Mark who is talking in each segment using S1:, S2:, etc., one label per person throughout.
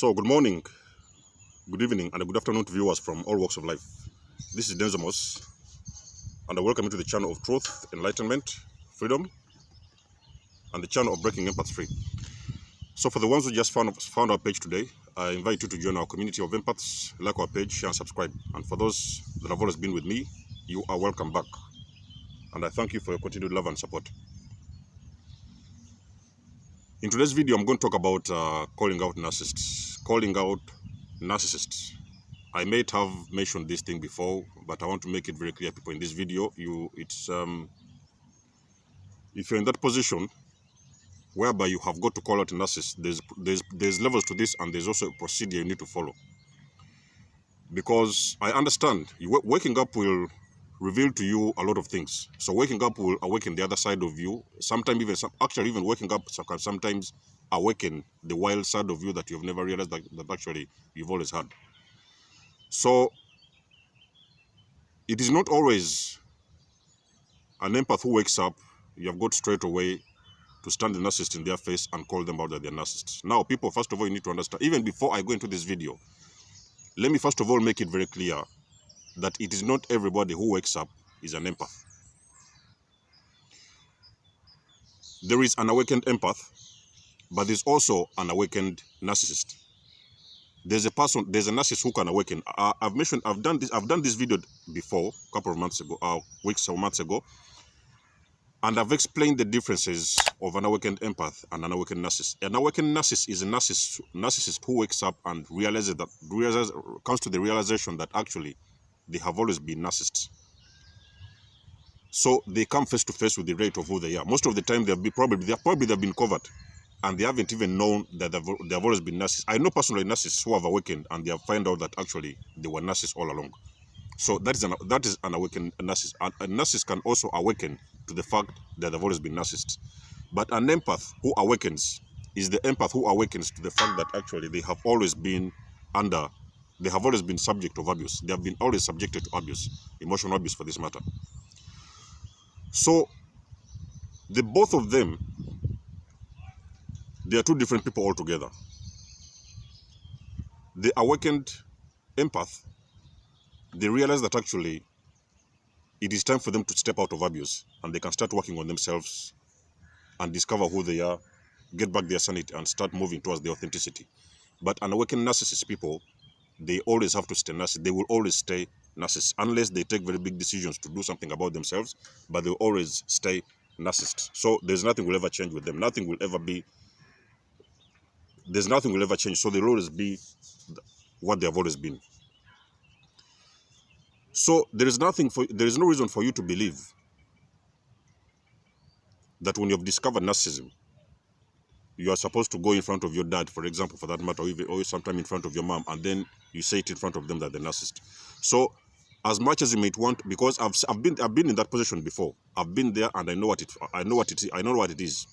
S1: So, good morning, good evening, and a good afternoon to viewers from all walks of life. This is Denzamos, and I welcome you to the channel of Truth, Enlightenment, Freedom, and the channel of Breaking Empaths Free. So, for the ones who just found our page today, I invite you to join our community of empaths, like our page, share, and subscribe. And for those that have always been with me, you are welcome back. And I thank you for your continued love and support. In today's video, I'm going to talk about calling out narcissists. Calling out narcissists. I may have mentioned this thing before, but I want to make it very clear, people, in this video. If you're in that position whereby you have got to call out a narcissist, there's levels to this, and there's also a procedure you need to follow. Because I understand waking up will reveal to you a lot of things. So waking up will awaken the other side of you. Sometimes even waking up can sometimes awaken the wild side of you that you've never realized that actually you've always had. So it is not always an empath who wakes up, you have got straight away to stand the narcissist in their face and call them out that they're narcissists. Now, people, first of all, you need to understand, even before I go into this video, let me first of all make it very clear that it is not everybody who wakes up is an empath. There is an awakened empath, but there's also an awakened narcissist. There's a narcissist who can awaken. I've done this video before, a couple of months ago, weeks or months ago, and I've explained the differences of an awakened empath and an awakened narcissist. An awakened narcissist is a narcissist who wakes up and comes to the realization that actually they have always been narcissists. So they come face to face with the rate of who they are. Most of the time, they've been covered, and they haven't even known that they've always been narcissists. I know personally narcissists who have awakened and they have found out that actually they were narcissists all along. So that is an awakened narcissist. A narcissist can also awaken to the fact that they've always been narcissists. But an empath who awakens is the empath who awakens to the fact that actually they have always been subject of abuse. They have been always subjected to abuse, emotional abuse for this matter. So the both of them, they are two different people altogether. The awakened empath, they realize that actually it is time for them to step out of abuse, and they can start working on themselves and discover who they are, get back their sanity, and start moving towards their authenticity. But an awakened narcissist people, they always have to stay narcissist. They will always stay narcissist unless they take very big decisions to do something about themselves, but they'll always stay narcissist. So there's nothing will ever change with them. There's nothing will ever change. So they'll always be what they have always been. So there is no reason for you to believe that when you've discovered narcissism, you are supposed to go in front of your dad, for example, for that matter, or sometime in front of your mom, and then you say it in front of them that they're narcissist. So as much as you might want, because I've been in that position before. I've been there, and I know what it is.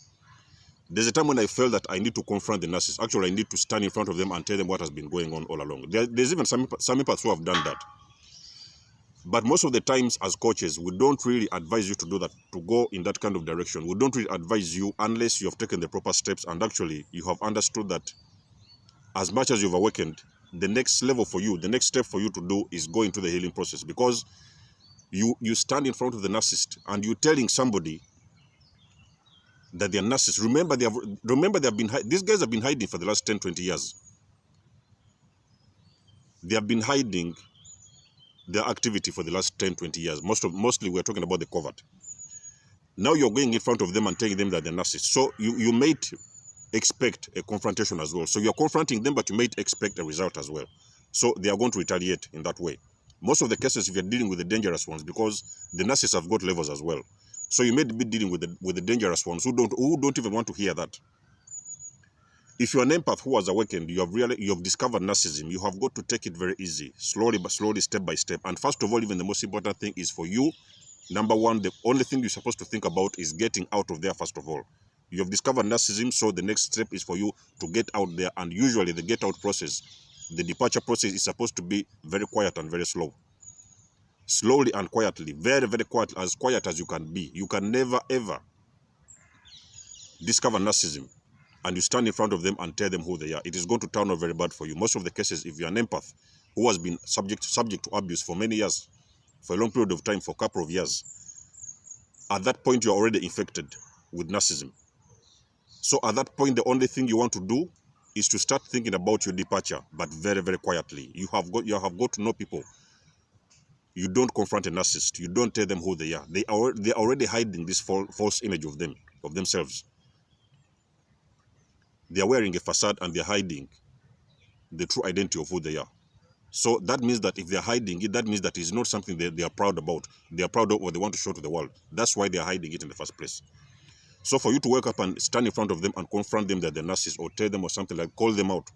S1: There's a time when I felt that I need to confront the narcissist. Actually, I need to stand in front of them and tell them what has been going on all along. There's even some empaths who have done that. But most of the times as coaches, we don't really advise you to do that, to go in that kind of direction. We don't really advise you unless you have taken the proper steps and actually you have understood that as much as you've awakened, the next level for you, the next step for you to do is go into the healing process. Because you stand in front of the narcissist and you're telling somebody that they're narcissists. These guys have been hiding for the last 10, 20 years. They have been hiding their activity for the last 10, 20 years. Mostly we're talking about the covert. Now you're going in front of them and telling them that they're narcissists. So you might expect a confrontation as well. So you're confronting them, but you might expect a result as well. So they are going to retaliate in that way. Most of the cases, if you're dealing with the dangerous ones, because the narcissists have got levels as well. So you may be dealing with the dangerous ones who don't even want to hear that. If you're an empath who has awakened, you have discovered narcissism, you have got to take it very easy, slowly, step by step. And first of all, even the most important thing is for you, number one, the only thing you're supposed to think about is getting out of there first of all. You have discovered narcissism, so the next step is for you to get out there. And usually the get out process, the departure process is supposed to be very quiet and very slow. Slowly and quietly, very, very quiet as you can be. You can never, ever discover narcissism and you stand in front of them and tell them who they are, it is going to turn out very bad for you. Most of the cases, if you're an empath who has been subject to abuse for many years, for a long period of time, for a couple of years, at that point you're already infected with narcissism. So at that point, the only thing you want to do is to start thinking about your departure, but very, very quietly. You have got to know people. You don't confront a narcissist. You don't tell them who they are. They're already hiding this false image of themselves. They are wearing a facade and they're hiding the true identity of who they are. So that means that if they're hiding it, that means that it's not something they are proud about. They are proud of what they want to show to the world. That's why they're hiding it in the first place. So for you to wake up and stand in front of them and confront them that they're narcissists, or tell them or something like, call them out,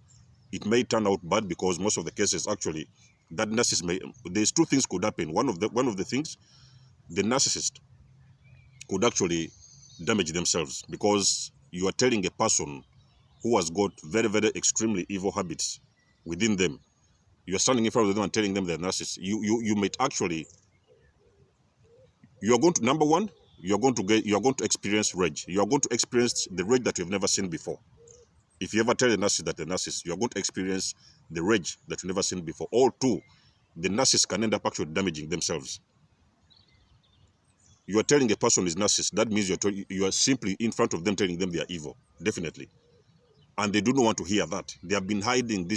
S1: it may turn out bad, because most of the cases actually, that narcissist may, there's two things could happen. One of the things, the narcissist could actually damage themselves, because you are telling a person who has got very, very extremely evil habits within them. You are standing in front of them and telling them they're narcissists. You might actually, you are going to, number one, you are going to experience rage. You are going to experience the rage that you've never seen before. If you ever tell a narcissist that they're narcissist, you are going to experience the rage that you've never seen before. Or two, the narcissist can end up actually damaging themselves. You are telling a person is narcissist, that means you are simply in front of them telling them they are evil, definitely. And they do not want to hear that. They have been hiding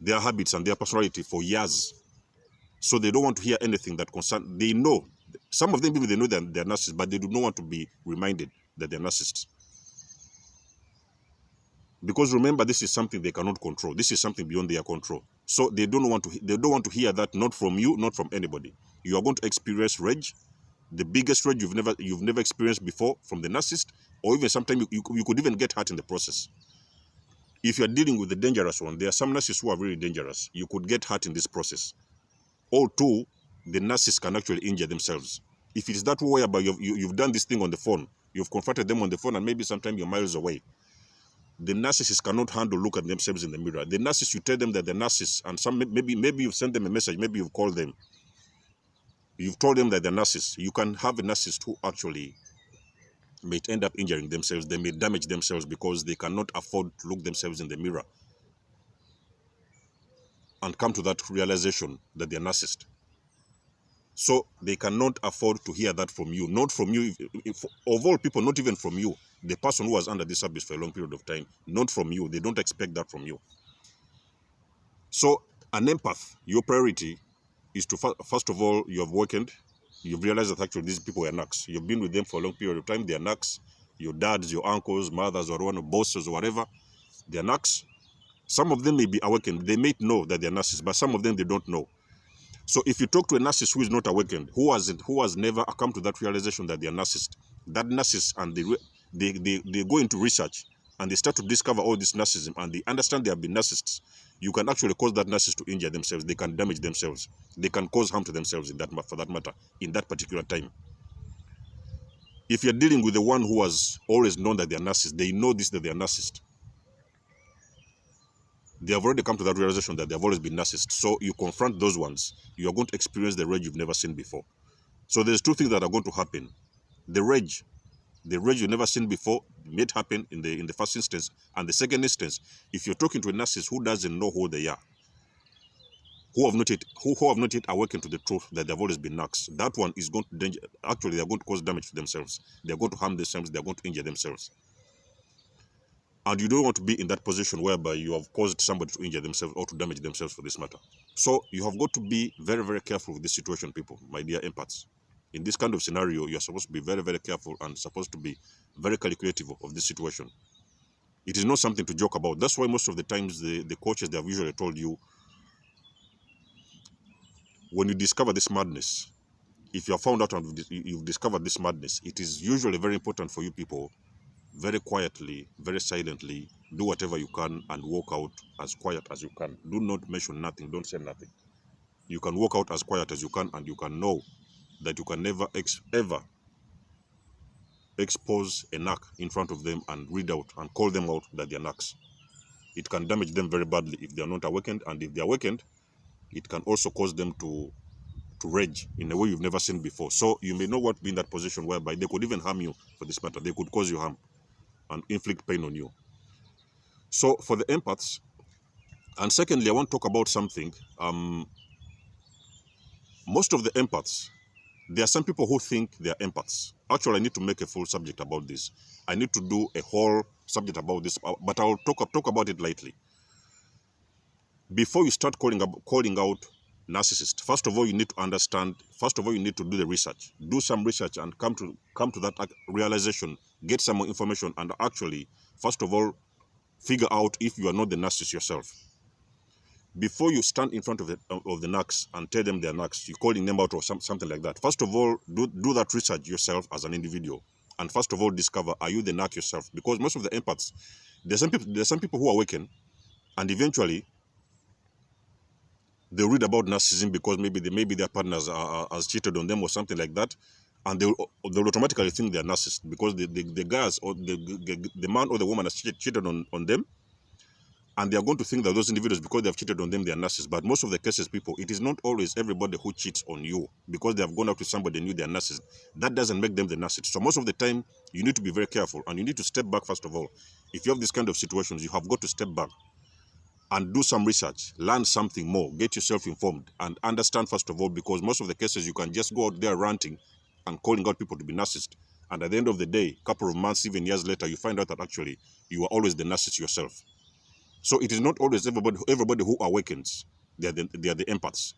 S1: their habits and their personality for years. So they don't want to hear anything that concerns. They know, some of them people, they know that they're narcissists, but they do not want to be reminded that they're narcissists. Because remember, this is something they cannot control. This is something beyond their control. So they don't want to hear that, not from you, not from anybody. You are going to experience rage, the biggest rage you've never experienced before from the narcissist, or even sometimes you could even get hurt in the process. If you're dealing with the dangerous one, there are some narcissists who are really dangerous. You could get hurt in this process. Or two, the narcissists can actually injure themselves. If it is that way about you've done this thing on the phone, you've confronted them on the phone, and maybe sometimes you're miles away, the narcissists cannot handle look at themselves in the mirror. The narcissists, you tell them that they're narcissists, and maybe you've sent them a message, maybe you've called them, you've told them that they're narcissists. You can have a narcissist who actually may end up injuring themselves. They may damage themselves because they cannot afford to look themselves in the mirror and come to that realization that they're narcissist. So they cannot afford to hear that from you. Not from you, if of all people, not even from you, the person who was under this abuse for a long period of time, not from you. They don't expect that from you. So an empath, your priority is to, first of all, you have awakened, you've realized that actually these people are narcs. You've been with them for a long period of time, they are narcs. Your dads, your uncles, mothers, or one of bosses or whatever, they are narcs. Some of them may be awakened. They may know that they're narcissists, but some of them they don't know. So if you talk to a narcissist who is not awakened, who has never come to that realization that they are narcissist, that narcissist, and they go into research and they start to discover all this narcissism, and they understand they have been narcissists, you can actually cause that narcissist to injure themselves. They can damage themselves. They can cause harm to themselves for that matter, in that particular time. If you're dealing with the one who has always known that they are narcissist, they know this, that they are narcissist. They have already come to that realization that they have always been narcissists. So you confront those ones, you are going to experience the rage you've never seen before. So there's two things that are going to happen. The rage you've never seen before may happen in the first instance, and the second instance, if you're talking to a narcissist who doesn't know who they are, who have not yet awakened to the truth that they've always been narcs, that one is going to actually they're going to cause damage to themselves. They're going to harm themselves. They're going to injure themselves. And you don't want to be in that position whereby you have caused somebody to injure themselves or to damage themselves for this matter. So you have got to be very, very careful with this situation, people, my dear empaths. In this kind of scenario, you're supposed to be very, very careful and supposed to be very calculative of this situation. It is not something to joke about. That's why most of the times the coaches, they have usually told you, when you discover this madness, if you have found out and you've discovered this madness, it is usually very important for you people, very quietly, very silently, do whatever you can and walk out as quiet as you can. Do not mention nothing. Don't say nothing. You can walk out as quiet as you can, and you can know that you can never ever expose a narc in front of them and read out and call them out that they're narcs. It can damage them very badly if they are not awakened, and if they are awakened, it can also cause them to rage in a way you've never seen before. So you may not want to be in that position whereby they could even harm you for this matter. They could cause you harm. and inflict pain on you. So for the empaths, and secondly, I want to talk about something. Most of the empaths, there are some people who think they are empaths. Actually, I need to make a full subject about this. I need to do a whole subject about this, but I'll talk about it lightly. Before you start calling out narcissist, first of all, you need to understand. First of all, you need to do the research. Do some research and come to that realization. Get some more information, and actually, first of all, figure out if you are not the narcissist yourself. Before you stand in front of the narcs and tell them they're narcs, you're calling them out or something like that. First of all, do that research yourself as an individual, and first of all, discover, are you the narc yourself? Because most of the empaths, there's some people who awaken, and eventually they read about narcissism because maybe their partners has cheated on them or something like that, and they'll automatically think they're narcissists because the guys or the man or the woman has cheated on them. And they are going to think that those individuals, because they have cheated on them, they are narcissists. But most of the cases, people, it is not always everybody who cheats on you because they have gone out to somebody and knew they are narcissists. That doesn't make them the narcissist. So most of the time, you need to be very careful and you need to step back first of all. If you have this kind of situations, you have got to step back and do some research, learn something more, get yourself informed and understand first of all, because most of the cases you can just go out there ranting and calling out people to be narcissists. And at the end of the day, a couple of months, even years later, you find out that actually you are always the narcissist yourself. So it is not always everybody who awakens. They are the empaths.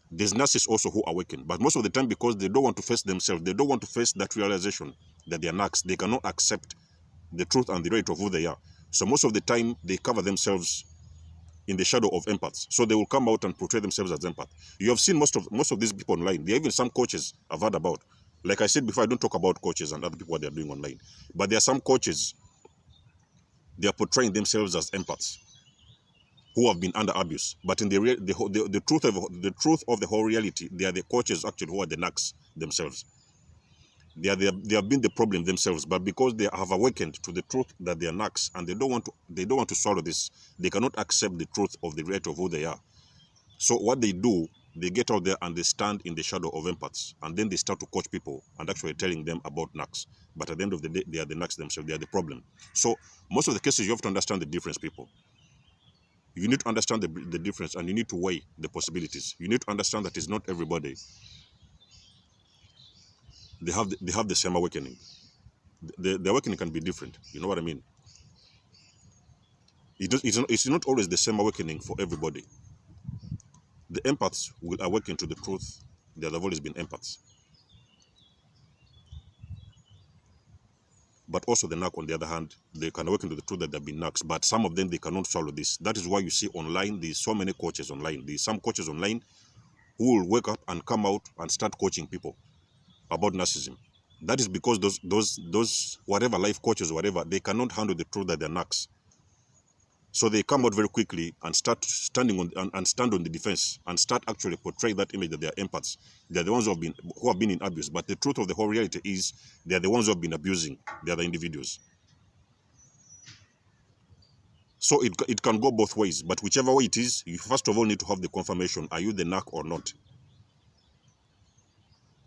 S1: There's narcissists also who awaken. But most of the time, because they don't want to face themselves, they don't want to face that realization that they are narcs, they cannot accept the truth and the reality of who they are. So most of the time, they cover themselves in the shadow of empaths. So they will come out and portray themselves as empath. You have seen most of these people online. There are even some coaches I've heard about. Like I said before, I don't talk about coaches and other people what they're doing online. But there are some coaches, they are portraying themselves as empaths who have been under abuse. But in the truth of the whole reality, they are the coaches actually who are the narcs themselves. They have been the problem themselves, but because they have awakened to the truth that they are narcs and they don't want to swallow this, they cannot accept the truth of the reality of who they are. So what they do, they get out there and they stand in the shadow of empaths, and then they start to coach people and actually telling them about narcs. But at the end of the day, they are the narcs themselves. They are the problem. So most of the cases, you have to understand the difference, people. You need to understand the difference, and you need to weigh the possibilities. You need to understand that it's not everybody. They have the same awakening. The awakening can be different. You know what I mean? It's not always the same awakening for everybody. The empaths will awaken to the truth. They have always been empaths. But also the narc, on the other hand, they can awaken to the truth that they've been narcs. But some of them, they cannot swallow this. That is why you see online, there's so many coaches online. There's some coaches online who will wake up and come out and start coaching people about narcissism. That is because those whatever life coaches or whatever, they cannot handle the truth that they're narcs. So they come out very quickly and start stand on the defense and start actually portraying that image that they are empaths. They are the ones who have been in abuse. But the truth of the whole reality is they are the ones who have been abusing the other individuals. So it can go both ways. But whichever way it is, you first of all need to have the confirmation. Are you the narc or not?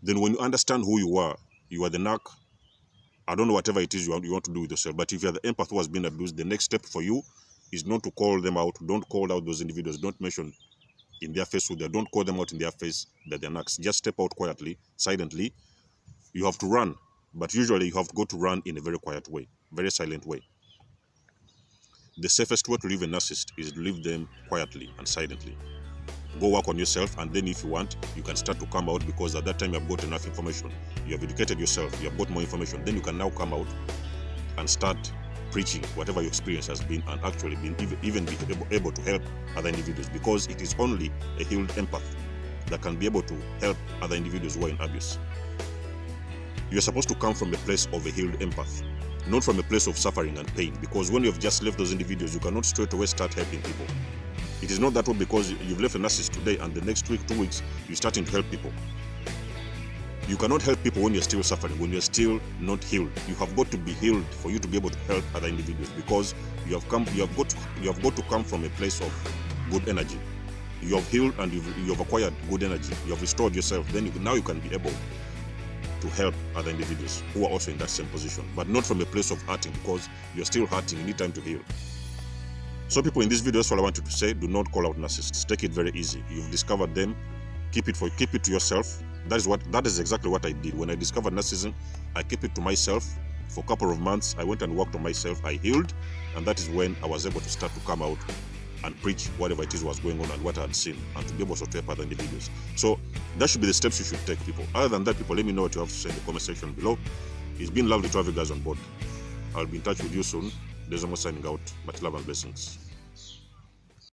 S1: Then when you understand who you are the narc. I don't know whatever it is you want to do with yourself. But if you're the empath who has been abused, the next step for you is not to call them out. Don't call out those individuals. Don't mention in their face who they are. Don't call them out in their face that they're narcs. Just step out quietly, silently. You have to run, but usually you have to go to run in a very quiet way, very silent way. The safest way to leave a narcissist is to leave them quietly and silently. Go work on yourself, and then if you want, you can start to come out, because at that time you have got enough information. You have educated yourself, you have got more information. Then you can now come out and start preaching whatever your experience has been, and actually even be able to help other individuals, because it is only a healed empath that can be able to help other individuals who are in abuse. You're supposed to come from a place of a healed empath, not from a place of suffering and pain, because when you've just left those individuals, you cannot straight away start helping people. It is not that way because you've left a narcissist today and the next week, 2 weeks, you're starting to help people. You cannot help people when you're still suffering, when you're still not healed. You have got to be healed for you to be able to help other individuals, because you have got to come from a place of good energy. You have healed and you've acquired good energy. You have restored yourself. Then now you can be able to help other individuals who are also in that same position, but not from a place of hurting, because you're still hurting, you need time to heal. So people, in this video, that's all I wanted to say. Do not call out narcissists. Take it very easy. You've discovered them. Keep it to yourself. That is exactly what I did. When I discovered narcissism, I kept it to myself for a couple of months. I went and worked on myself. I healed, and that is when I was able to start to come out and preach whatever it is was going on and what I had seen, and to be able to help other individuals. So that should be the steps you should take, people. Other than that, people, let me know what you have to say in the comment section below. It's been lovely to have you guys on board. I'll be in touch with you soon. There's almost signing out. Much love and blessings.